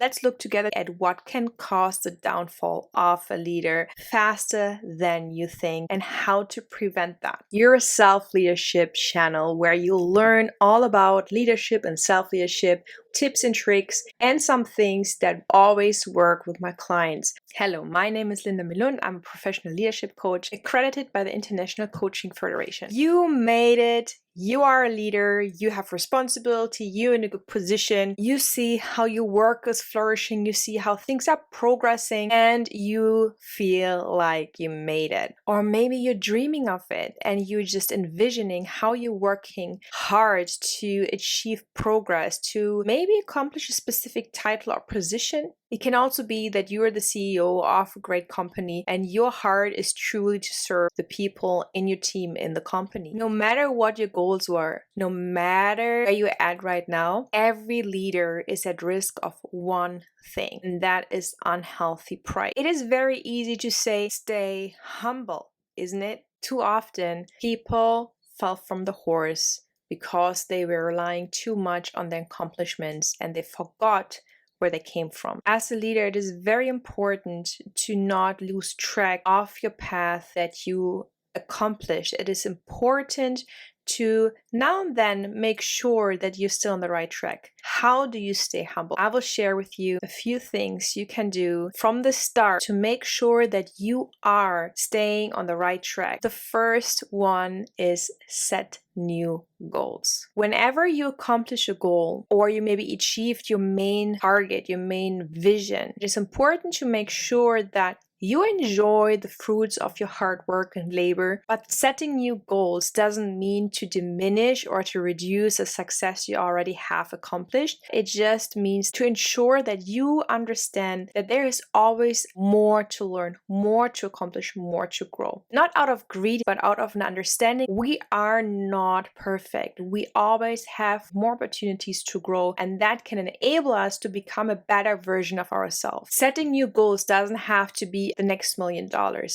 Let's look together at what can cause the downfall of a leader faster than you think and how to prevent that. Your self-leadership channel, where you'll learn all about leadership and self-leadership, tips and tricks, and some things that always work with my clients. Hello, my name is Milun. I'm a professional leadership coach accredited by the International Coaching Federation. You made it. You are a leader, you have responsibility, you're in a good position, you see how your work is flourishing, you see how things are progressing, and you feel like you made it. Or maybe you're dreaming of it and you're just envisioning how you're working hard to achieve progress, to maybe accomplish a specific title or position. It can also be that you are the CEO of a great company and your heart is truly to serve the people in your team, in the company. No matter what your goals were, no matter where you're at right now, every leader is at risk of one thing, and that is unhealthy pride. It is very easy to say, stay humble, isn't it? Too often, people fell from the horse because they were relying too much on their accomplishments and they forgot where they came from. As a leader, it is very important to not lose track of your path that you accomplished. It is important to now and then make sure that you're still on the right track. How do you stay humble? I will share with you a few things you can do from the start to make sure that you are staying on the right track. The first one is set new goals. Whenever you accomplish a goal or you maybe achieved your main target, your main vision, it is important to make sure that you enjoy the fruits of your hard work and labor, but setting new goals doesn't mean to diminish or to reduce a success you already have accomplished. It just means to ensure that you understand that there is always more to learn, more to accomplish, more to grow. Not out of greed, but out of an understanding. We are not perfect. We always have more opportunities to grow, and that can enable us to become a better version of ourselves. Setting new goals doesn't have to be the next $1 million.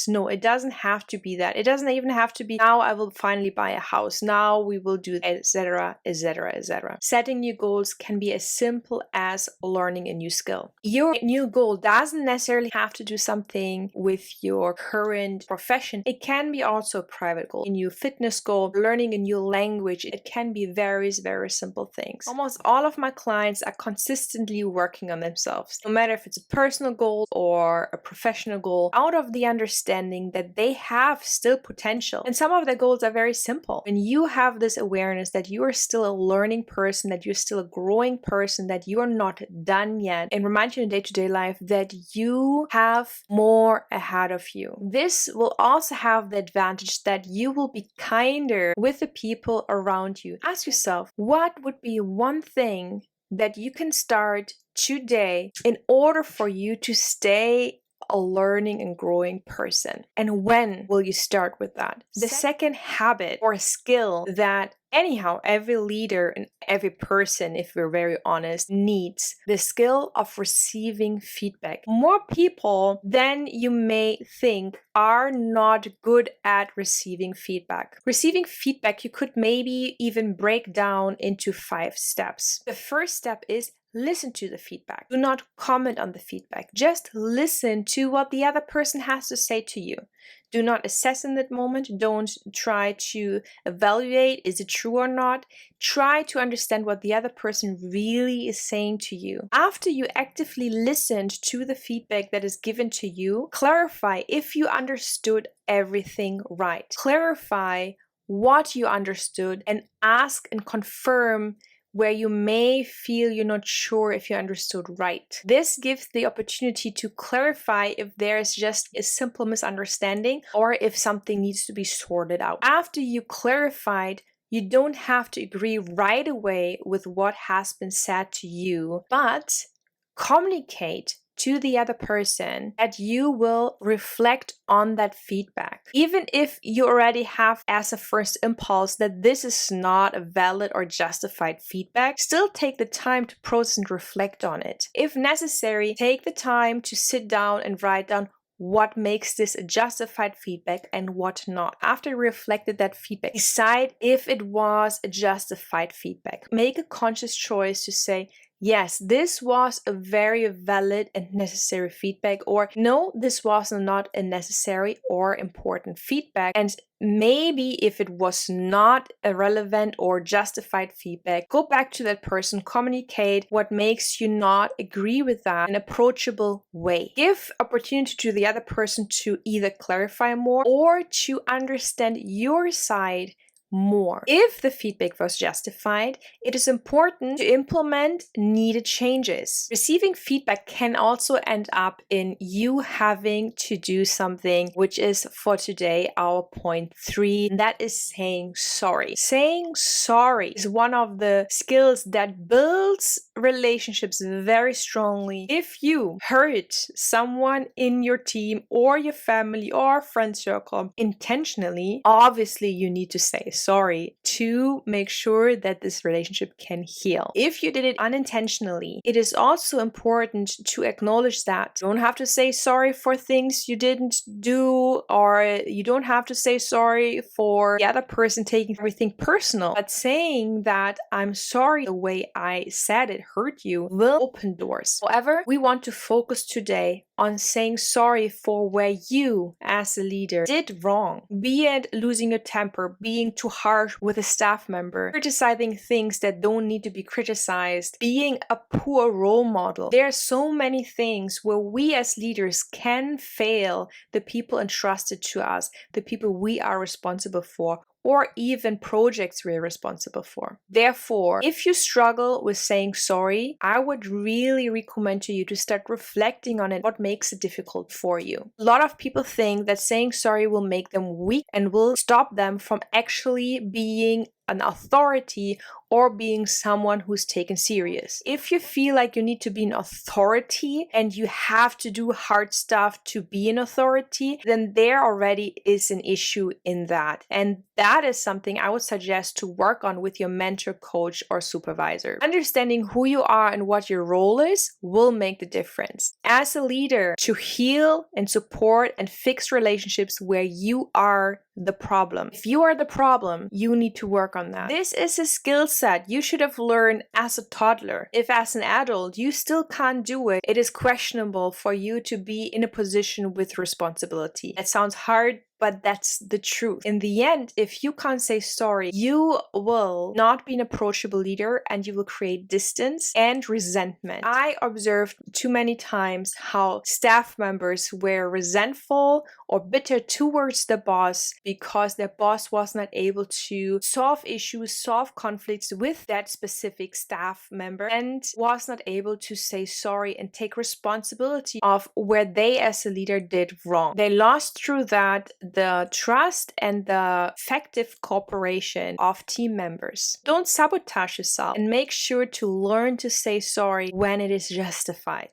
No, it doesn't have to be that. It doesn't even have to be now I will finally buy a house. Now we will do etc., etc., etc. Setting new goals can be as simple as learning a new skill. Your new goal doesn't necessarily have to do something with your current profession. It can be also a private goal, a new fitness goal, learning a new language. It can be very, very simple things. Almost all of my clients are consistently working on themselves, no matter if it's a personal goal or a professional goal, out of the understanding that they have still potential. And some of their goals are very simple. When you have this awareness that you are still a learning person, that you're still a growing person, that you are not done yet, and remind you in day-to-day life that you have more ahead of you. This will also have the advantage that you will be kinder with the people around you. Ask yourself, what would be one thing that you can start today in order for you to stay a learning and growing person? And when will you start with that? The second habit or skill that anyhow every leader and every person, if we're very honest, needs, the skill of receiving feedback. More people than you may think are not good at receiving feedback. Receiving feedback, you could maybe even break down into 5 steps. The first step is listen to the feedback. Do not comment on the feedback. Just listen to what the other person has to say to you. Do not assess in that moment. Don't try to evaluate, is it true or not? Try to understand what the other person really is saying to you. After you actively listened to the feedback that is given to you, clarify if you understood everything right. Clarify what you understood and ask and confirm where you may feel you're not sure if you understood right. This gives the opportunity to clarify if there is just a simple misunderstanding or if something needs to be sorted out. After you clarified, you don't have to agree right away with what has been said to you, but communicate to the other person that you will reflect on that feedback. Even if you already have as a first impulse that this is not a valid or justified feedback, still take the time to process and reflect on it. If necessary, take the time to sit down and write down what makes this a justified feedback and what not. After you reflected that feedback, decide if it was a justified feedback. Make a conscious choice to say, yes, this was a very valid and necessary feedback, or no, this was not a necessary or important feedback. And maybe if it was not a relevant or justified feedback, go back to that person, communicate what makes you not agree with that in an approachable way. Give opportunity to the other person to either clarify more or to understand your side more. If the feedback was justified, it is important to implement needed changes. Receiving feedback can also end up in you having to do something, which is for today our point 3, and that is saying sorry. Saying sorry is one of the skills that builds relationships very strongly. If you hurt someone in your team or your family or friend circle intentionally, obviously you need to say sorry to make sure that this relationship can heal. If you did it unintentionally, it is also important to acknowledge that. You don't have to say sorry for things you didn't do, or you don't have to say sorry for the other person taking everything personal. But saying that I'm sorry the way I said it hurt you will open doors. However, we want to focus today on saying sorry for where you as a leader did wrong. Be it losing your temper, being too harsh with a staff member, criticizing things that don't need to be criticized, being a poor role model. There are so many things where we as leaders can fail the people entrusted to us, the people we are responsible for, or even projects we're responsible for. Therefore, if you struggle with saying sorry, I would really recommend to you to start reflecting on it, what makes it difficult for you. A lot of people think that saying sorry will make them weak and will stop them from actually being an authority or being someone who's taken serious. If you feel like you need to be an authority and you have to do hard stuff to be an authority, then there already is an issue in that. And that is something I would suggest to work on with your mentor, coach, or supervisor. Understanding who you are and what your role is will make the difference. As a leader, to heal and support and fix relationships where you are the problem. If you are the problem, you need to work on that. This is a skill set you should have learned as a toddler. If as an adult you still can't do it, it is questionable for you to be in a position with responsibility. It sounds hard, but that's the truth. In the end, if you can't say sorry, you will not be an approachable leader and you will create distance and resentment. I observed too many times how staff members were resentful or bitter towards the boss because their boss was not able to solve issues, solve conflicts with that specific staff member, and was not able to say sorry and take responsibility of where they as a leader did wrong. They lost through that the trust and the effective cooperation of team members. Don't sabotage yourself and make sure to learn to say sorry when it is justified.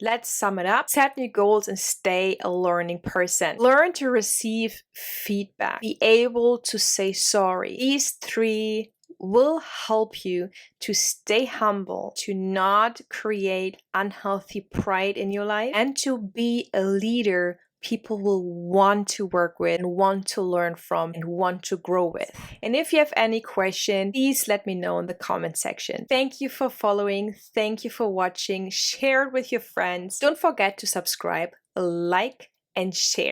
Let's sum it up. Set new goals and stay a learning person. Learn to receive feedback. Be able to say sorry. These 3 will help you to stay humble, to not create unhealthy pride in your life, and to be a leader people will want to work with and want to learn from and want to grow with. And if you have any question, please let me know in the comment section. Thank you for following. Thank you for watching. Share it with your friends. Don't forget to subscribe, like, and share.